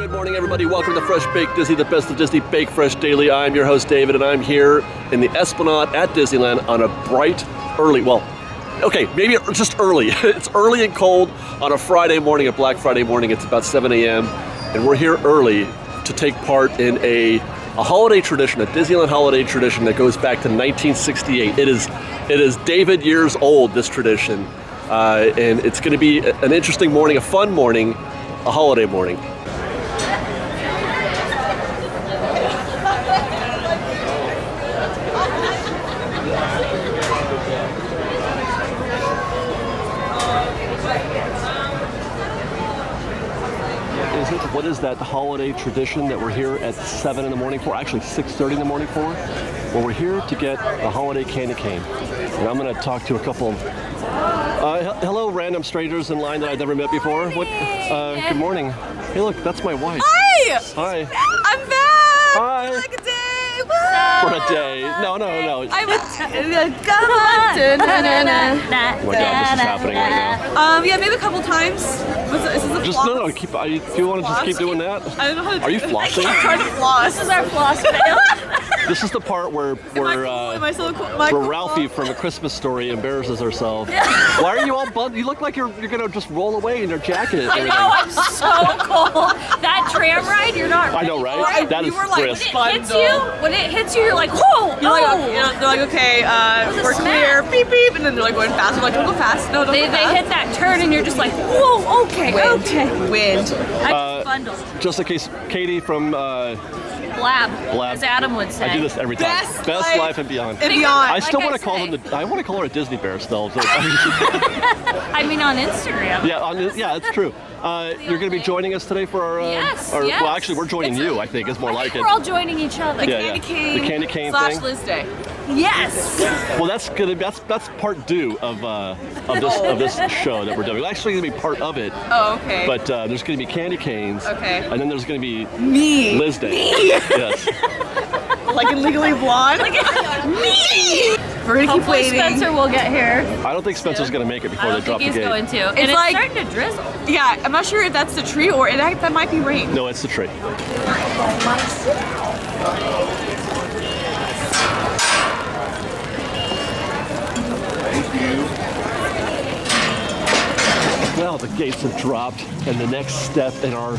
Good morning, everybody. Welcome to Fresh Baked Disney, the best of Disney Bake Fresh Daily. I'm your host, David, and I'm here in the Esplanade at Disneyland on a bright, early, maybe just early. It's early and cold on a Friday morning, a Black Friday morning. It's about 7 a.m., and we're here early to take part in a holiday tradition, a Disneyland holiday tradition that goes back to 1968. It is David years old, this tradition, and it's going to be an interesting morning, a fun morning, a holiday morning. What is that holiday tradition that we're here at 7 in the morning for? Actually 6:30 in the morning for? Well, we're here to get the holiday candy cane. And I'm going to talk to a couple of hello, random strangers in line that I've never met before. What? Good morning. Hey, look, that's my wife. Hi! Hi. I'm back! Hi. For like a day! For a day. No. Come on! Oh my God, this is happening right now. Yeah, maybe a couple times. Is this a Just, floss? no, if you want to just keep doing that. I don't know how to Are you do it. flossing? I'm trying to floss. This is our floss fail. This is the part where Am I so cool? Am I where cool? Ralphie from A Christmas Story embarrasses herself. Why are you all bummed? You look like you're gonna just roll away in your jacket and I everything. know, I'm so cold. That tram ride, you're not ready. I know, right? Right, That you is were like, brisk. When it hits you, you're like, whoa! You're like, they're like, okay, a we're clear, smack. beep beep, and then they're like going fast. I'm like, don't go fast. No, don't They go fast. hit that turn and you're just like, whoa, okay, okay. Wind. I just bundled. Just in case, Katie from Blab, Blab. as Adam would say. I do this every time. Best Life and Beyond. And beyond. I still like want to I call say. them I want to call her a Disney bear still. So, I mean, on Instagram. yeah, it's true. You're going to be joining us today for our Yes. well, actually, we're joining you. I think is more I like think it. we're all joining each other. Yeah. Candy cane. The candy cane / thing. Liz Day. Yes. Well, that's part due of this show that we're doing. We're actually going to be part of it. Oh, okay. But there's going to be candy canes. Okay. And then there's going to be Me. Liz Day. Yes. Like in Legally Blonde. Me. We're gonna keep Hopefully waiting. Spencer will get here. I don't think Spencer's going to make it I before don't they drop think the he's gate. going to. And it's like- starting to drizzle. Yeah, I'm not sure if that's the tree or that might be rain. No, it's the tree. Well, the gates have dropped, and the next step in our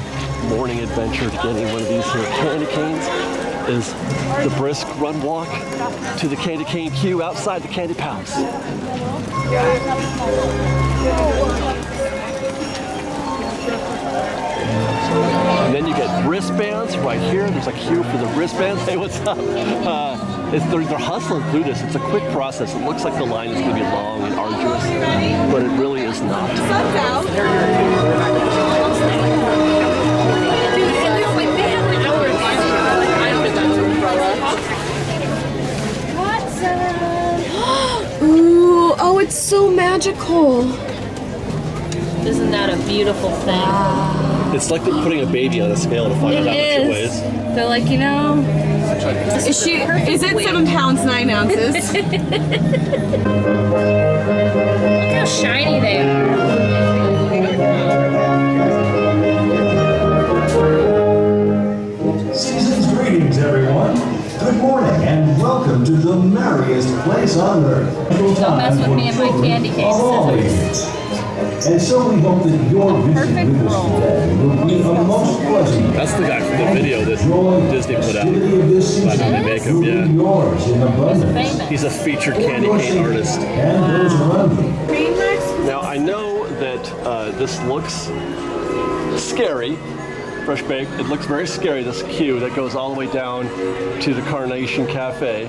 morning adventure to getting one of these here candy canes is the brisk run walk to the candy cane queue outside the Candy Palace. And then you get wristbands right here. There's a queue for the wristbands. Hey, what's up? They're hustling through this. It's a quick process. It looks like the line is going to be long and arduous, but it really is not. Sun's out. Ooh, oh, it's so magical. Isn't that a beautiful thing? It's like they're putting a baby on a scale to find out how much it weighs. They're like, you know. Is it 7 pounds 9 ounces? Look how shiny they are. Season's greetings, everyone. Good morning and welcome to the merriest place on earth. Don't mess with me and my candy cane scissors. And so we hope that your visit with us today will be a most pleasant. That's the guy from the video that Disney put out. About how they make 'em, yeah. Yours in abundance. Famous. He's a featured candy cane artist. And those around you. Now, I know that this looks scary. Fresh Baked. It looks very scary, this queue that goes all the way down to the Carnation Cafe.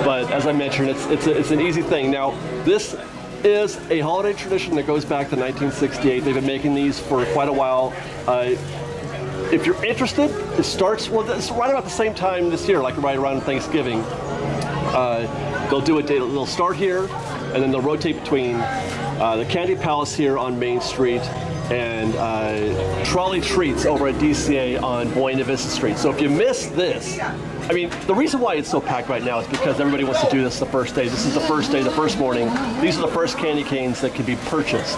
But as I mentioned, it's an easy thing. Now, this is a holiday tradition that goes back to 1968. They've been making these for quite a while. If you're interested, it starts, well, it's right about the same time this year, like right around Thanksgiving. They'll do a day, they'll start here, and then they'll rotate between the Candy Palace here on Main Street and Trolley Treats over at DCA on Buena Vista Street. So if you miss this, I mean, the reason why it's so packed right now is because everybody wants to do this the first day. This is the first day, the first morning. These are the first candy canes that can be purchased.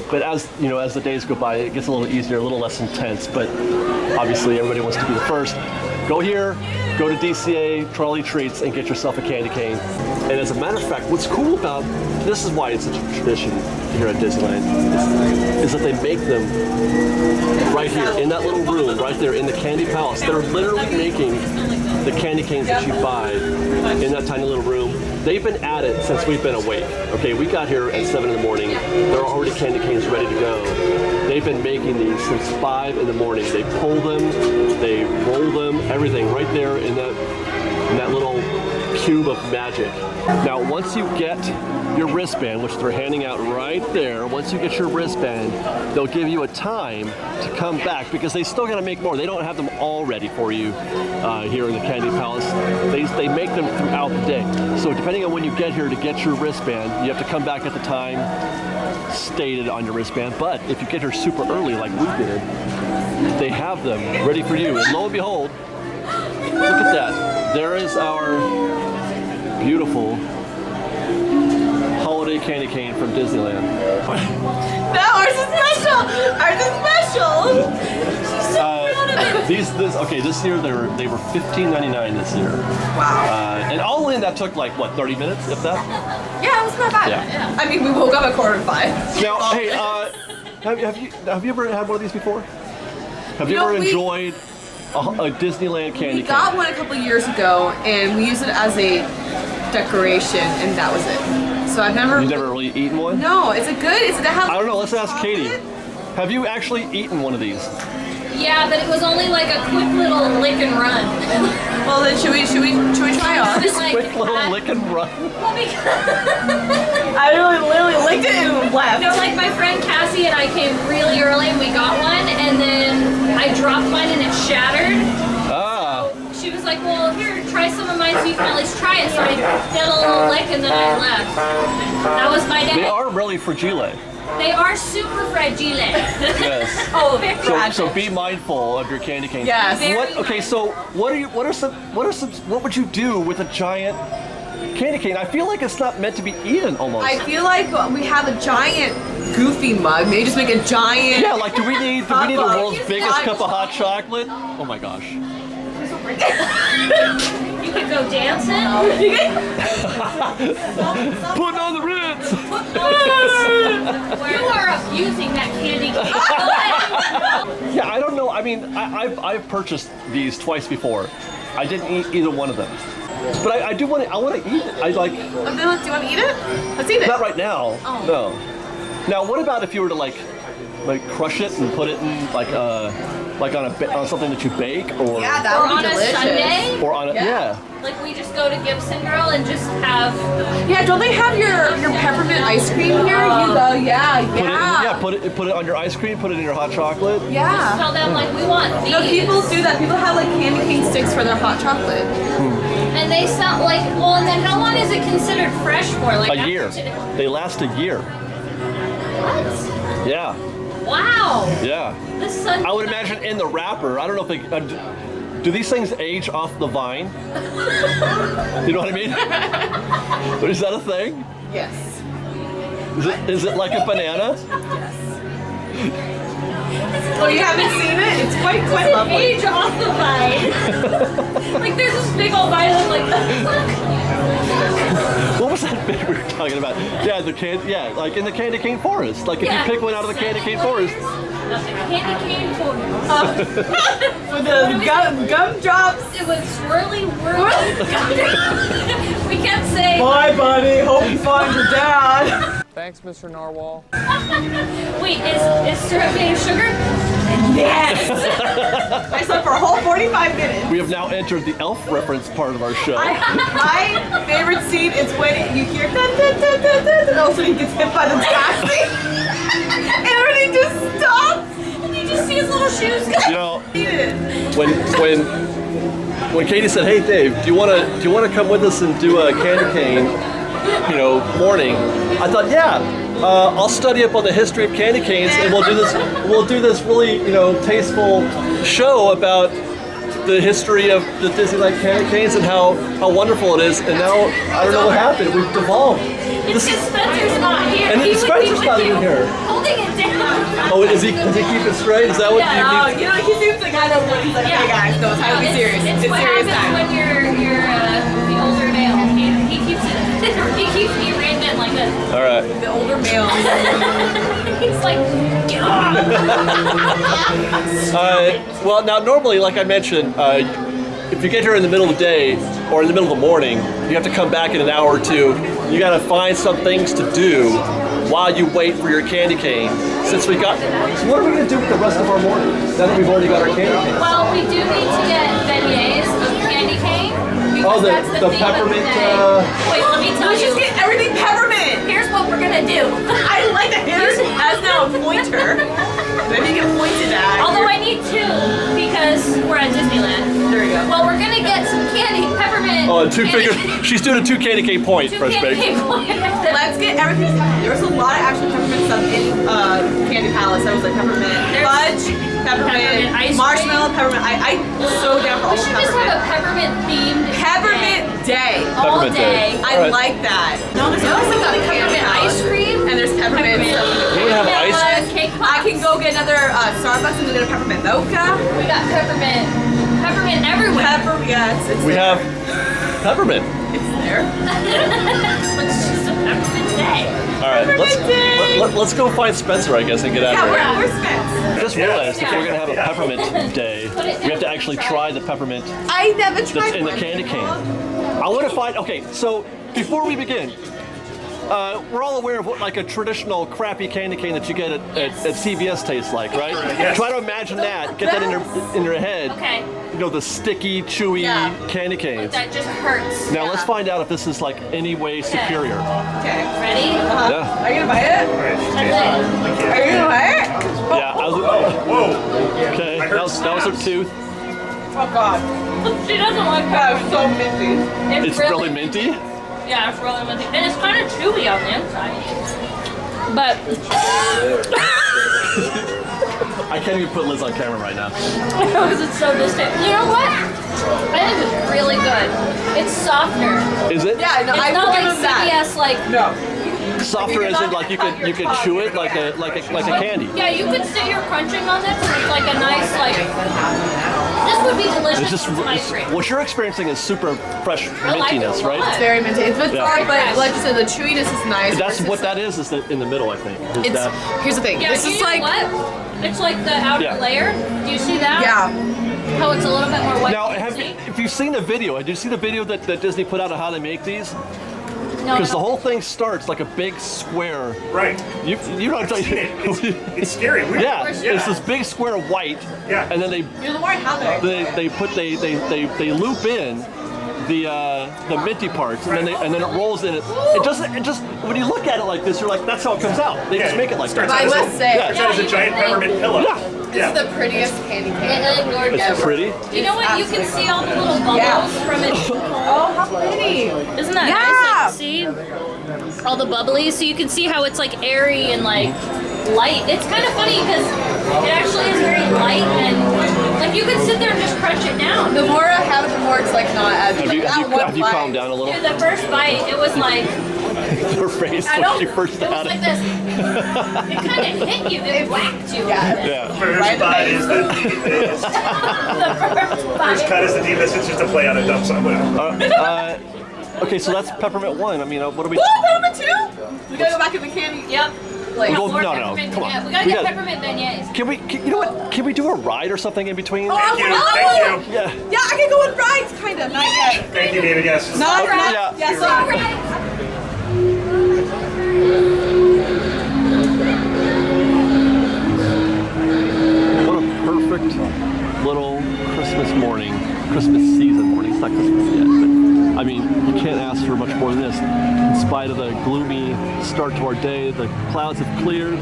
But as you know, as the days go by, it gets a little easier, a little less intense. But obviously, everybody wants to be the first. Go here, go to DCA, Trolley Treats, and get yourself a candy cane. And as a matter of fact, what's cool about this is why it's such a tradition here at Disneyland is that they make them right here in that little room, right there in the Candy Palace. They're literally making the candy canes that you buy in that tiny little room. They've been at it since we've been awake. Okay, we got here at 7 in the morning. There are already candy canes ready to go. They've been making these since 5 in the morning. They pull them, they roll them, everything right there in that little cube of magic. Now, once you get your wristband, which they're handing out right there, once you get your wristband, they'll give you a time to come back because they still got to make more. They don't have them all ready for you here in the Candy Palace. They make them throughout the day. So depending on when you get here to get your wristband, you have to come back at the time stated on your wristband. But if you get here super early like we did, they have them ready for you. And lo and behold, look at that. There is our beautiful holiday candy cane from Disneyland. No, ours is special. Ours is special. This year they were $15.99 this year. Wow. And all in that took like what, 30 minutes, if that? Yeah, it was not bad. Yeah. I mean, we woke up at 4:45. Now, hey, have you ever had one of these before? Have you ever enjoyed a Disneyland candy cane? We got one a couple years ago, and we used it as a decoration, and that was it. So I've never. You've never really eaten one? No, it's a good. Is it that has? I don't know. Let's ask Katie. Have you actually eaten one of these? Yeah, but it was only like a quick little lick and run. Well, then should we try ours? Just like Quick little lick and run. Well, because I literally licked it and left. no, like my friend Cassie and I came really early and we got one, and then I dropped mine and it shattered. Ah. She was like, well, here, try some of mine so you can at least try it. So I did a little lick and then I left. That was my day. They are really fragile. They are super fragile. Yes. Oh, So be mindful of your candy cane. Yes. What would you do with a giant candy cane? I feel like it's not meant to be eaten almost. I feel like we have a giant goofy mug. Maybe just make a giant. Yeah, like do we need the world's biggest hot cup of hot chocolate? Oh my gosh. You could go dancing. Putting on the Ritz. You are abusing that candy cane. Yeah, I don't know. I mean, I've purchased these twice before. I didn't eat either one of them, but I do want to. I want to eat it. I like. Do you want to eat it? Let's eat it. Not right now. Oh. No. Now, what about if you were to like crush it and put it in on something that you bake or Yeah, that Or would on be a delicious. Sunday. or on a Yeah. Like we just go to Gibson Girl and just have. Yeah, don't they have your peppermint ice cream here? You go, yeah. put it on your ice cream, put it in your hot chocolate. Yeah. Tell them like we want these. No, people do that. People have like candy cane sticks for their hot chocolate. And they sound like, well, and then how long is it considered fresh for? Like A after year. today? They last a year. What? Yeah. Wow. Yeah. This is such I would imagine in the wrapper. I don't know if they. Do these things age off the vine? You know what I mean? Is that a thing? Yes. Is it like a banana? Oh, you haven't seen it? It's quite lovely. age off the vine. Like there's this big old vine that's like. What was that bit we were talking about? Yeah, like in the candy cane forest. Like if you pick one out of the candy cane forest. Candy cane forest. With the gumdrops. It was swirly whirly. We kept saying. Bye, buddy. Hope you find your dad. Thanks, Mr. Narwhal. Wait, is syrup getting sugar? Yes. I slept for a whole 45 minutes. We have now entered the elf reference part of our show. My favorite scene is when you hear dun, dun, dun, dun, dun, and also he gets hit by the taxi. And when he just stops, And you just see his little shoes go. You know, when Katie said, "Hey Dave, do you want to come with us and do a candy cane, morning?" I thought, yeah, I'll study up on the history of candy canes, and we'll do this really, tasteful show about the history of the Disneyland Candy Canes and how wonderful it is. And now I don't know what happened. We've devolved. It's because Spencer's not here. And He would be Spencer's with not you, even here. holding it down. Oh, does he keep it straight? Is that what Yeah, you Oh, need? you know, he seems like I know what he's like. Yeah. Okay, guys, no, it's time to be serious. It's It's what serious happens time. when you're the older male. He keeps it. He keeps me reined in like this. All right. The older male. He's like, get off. Well, now normally, like I mentioned, if you get here in the middle of the day or in the middle of the morning, you have to come back in an hour or two. You got to find some things to do while you wait for your candy cane. So what are we going to do with the rest of our morning? Now that we've already got our candy cane. Well, we do need to get beignets of candy cane. Oh, because the that's theme of peppermint, day. Wait, let me tell Let's you. just get everything peppermint. Here's what we're gonna do. I like that yours has now a pointer. Maybe you can point it at. Although I need two because we're at Disneyland. There we go. Well, we're gonna get some peppermint. Oh, candy- she's doing a 2 candy cane point, two Fresh candy Bake. cane points. Let's get everything. There's a lot of actual peppermint stuff in Candy Palace. I was like peppermint fudge, peppermint ice marshmallow, peppermint. I'm so down for all We should just have peppermint. a peppermint themed Peppermint day. all Peppermint day. day. I Alright. like that. No, there's also got Peppermint ice cream. and there's peppermint stuff. We would have ice cream. Cake I pops. can go get another Starbucks and get a peppermint mocha. We got peppermint everywhere. It's We there. have peppermint. It's there. It's just a peppermint day. All right, let's go find Spencer, I guess, and get out of here. Yeah, where's Spence? I just realized if Yeah. we're gonna have a peppermint day, we have to actually try the peppermint I never that's tried in the one. candy cane. I want to find. Okay, so before we begin, we're all aware of what like a traditional crappy candy cane that you get at CVS tastes like, right? Yes. Try to imagine that. Get that in your head. Okay. You know, the sticky, chewy Yeah. candy canes. That just hurts. Now let's find out if this is like any way superior. Okay. Ready? Yeah. Are you gonna buy it? That's it. Are you gonna buy it? Yeah. Whoa! Okay. I That heard was her snaps. tooth. Oh God. She doesn't like That peppermint. was so minty. It's really minty. Yeah, it's really minty. And it's kind of chewy on the inside. But I can't even put Liz on camera right now. because it's so distinct. You know what? I think it's really good. It's softer. Is it? Yeah, no, It's I not will like give him that. CVS like. No. Softer as in like you could chew it like a candy. Yeah, you could sit here crunching on this and it's like a nice like. This would be delicious It's just with some ice cream. what you're experiencing is super fresh I like it mintiness, a right? lot. It's very minty. It's Yeah. hard, but like you said, the chewiness is nice. That's versus- what that is in the middle, I think. Is It's that here's the thing. Yeah, This you is know like what? It's like the outer Yeah. layer. Do you see that? yeah. How it's a little bit more white. now? If you've seen the video, did you see the video that Disney put out of how they make these? No, Because the no. whole thing starts like a big square. Right. You don't I've seen it. It's scary. Yeah, it's this big square of white, Yeah. and then You're the one having. they loop in the minty parts, and then it rolls in. It just when you look at it like this, you're like, that's how it comes out. They just make it like that. Starts out I as must a- say- starts out as a giant peppermint pillow. Yeah, This is the prettiest candy cane. it's pretty. You know what? You can see all the little bubbles Yeah. from it. Oh, how pretty. Isn't that Yeah. nice? Like, see all the bubbly, so you can see how it's like airy and like light. It's kind of funny because it actually is very light and like you can sit there and just crunch it down. The more I have it, the more it's like not as. Have you bite. calmed down a little? Dude, the first bite, it was like Her face I when don't. she first It was had like it. this. It kind of hit you. It whacked you. Yeah. Yeah. First Right in the bite face. is the deepest. The first First bite. cut is the deepest. It's just a play on a dump somewhere. Okay, so that's peppermint one. I mean, what do we? Oh, peppermint too. We gotta go back in the candy. Yep. Like, Well, More no, peppermint come on. beignets. We gotta We get gotta- peppermint beignets. Can we? You know what? Can we do a ride or something in between? Oh, Thank you. no. Thank you. Yeah. Yeah, I can go on rides, kind of. Not yet. Thank you, David. Yes. Not Okay, right. yeah. Yes, All all right. right. What a perfect little Christmas morning, Christmas season morning. It's not Christmas yet, but I mean, you can't ask for much more than this. In spite of the gloomy start to our day, the clouds have cleared,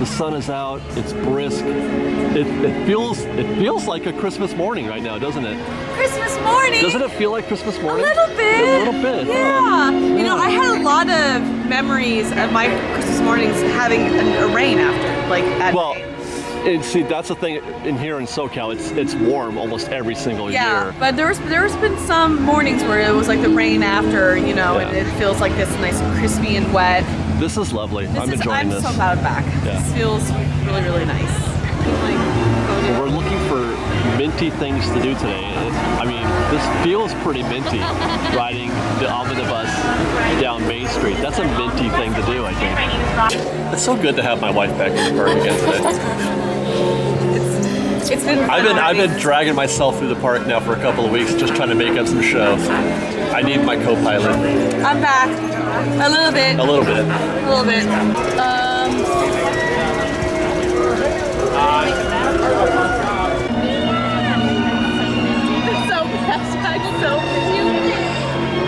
the sun is out, it's brisk. It feels like a Christmas morning right now, doesn't it? Christmas morning. Doesn't it feel like Christmas A morning? little bit. A little bit. Yeah. You know, I had a lot of memories of my Christmas mornings having a rain after, like at Well, night. And see, that's the thing in here in SoCal. It's warm almost every single year. But there's been some mornings where it was like the rain after, you know, and it feels like this nice and crispy and wet. This is lovely. I'm enjoying this. I'm so glad I'm back. Yeah. This feels really, really nice. We're looking for minty things to do today. I mean, this feels pretty minty, riding the omnibus down Main Street. That's a minty thing to do, I think. It's so good to have my wife back in the park again today. It's been fun I've been dragging myself through the park now for a couple of weeks, just trying to make up some show. I need my co-pilot. I'm back. A little bit. A little bit. A little bit. So so cute.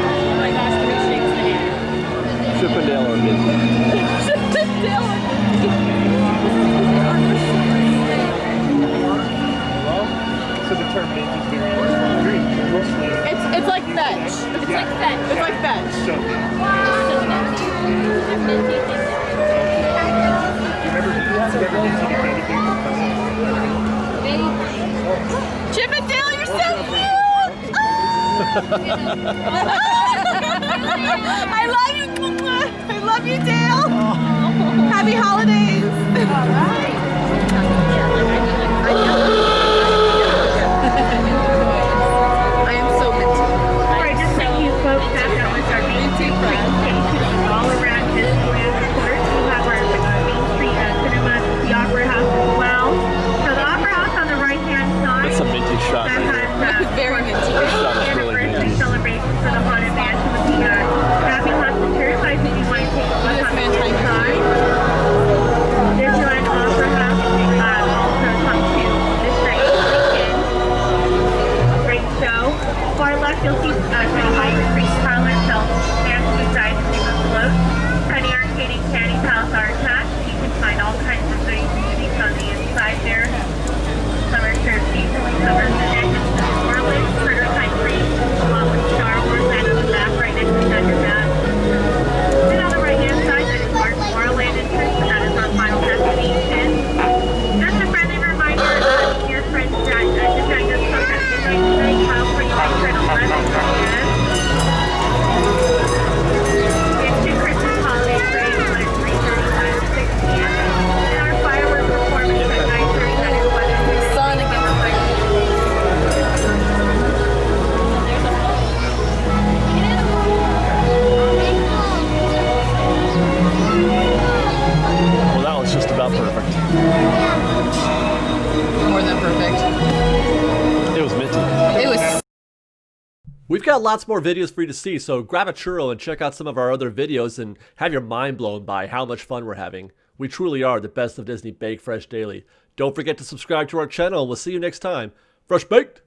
Oh my gosh, 3 shakes the hand. Chippendale or minty? So the term mint is very sweet. It's like fetch. It's like fetch. It's like fetch. So, So minty. Minty things. Chippendale, you're so cute! I love you, I love you, Dale. Happy holidays. I am so minty. Alright, just so you folks have that was our Main Street presentation all around Disneyland Resort. We have our Main Street cinema, the Opera House as well. So the Opera House on the right-hand side, That's a minty shot that right there. has Very minty. anniversary celebration for the Haunted Mansion with the fabulous church. I think you might take a look on the other side. Disneyland Opera House also comes to this night weekend. Great show. Far left, you'll see Enright Street Parlor, so fancy inside to keep us afloat. Penny Arcade and Candy Palace are attached. You can find all kinds of goodies and goodies on the inside there. Some are served seasonally, some are connected to New Orleans, Critter Country, along with Star Wars, and on the map right next to Thunder Map. And on the right-hand side, that is our Tomorrowland entrance, and that is our final destination. Just a friendly reminder, your friends that the China Club at midnight tonight, Kyle for you guys at 11 p.m. It's the Christmas holiday parade at 3:35 to 6 p.m. And our fireworks performance at 9:30, that is 11 Sun against the rain. Well, that was just about perfect. More than perfect. It was minty. It was. We've got lots more videos for you to see, so grab a churro and check out some of our other videos and have your mind blown by how much fun we're having. We truly are the best of Disney Bake Fresh Daily. Don't forget to subscribe to our channel, and we'll see you next time. Fresh Baked!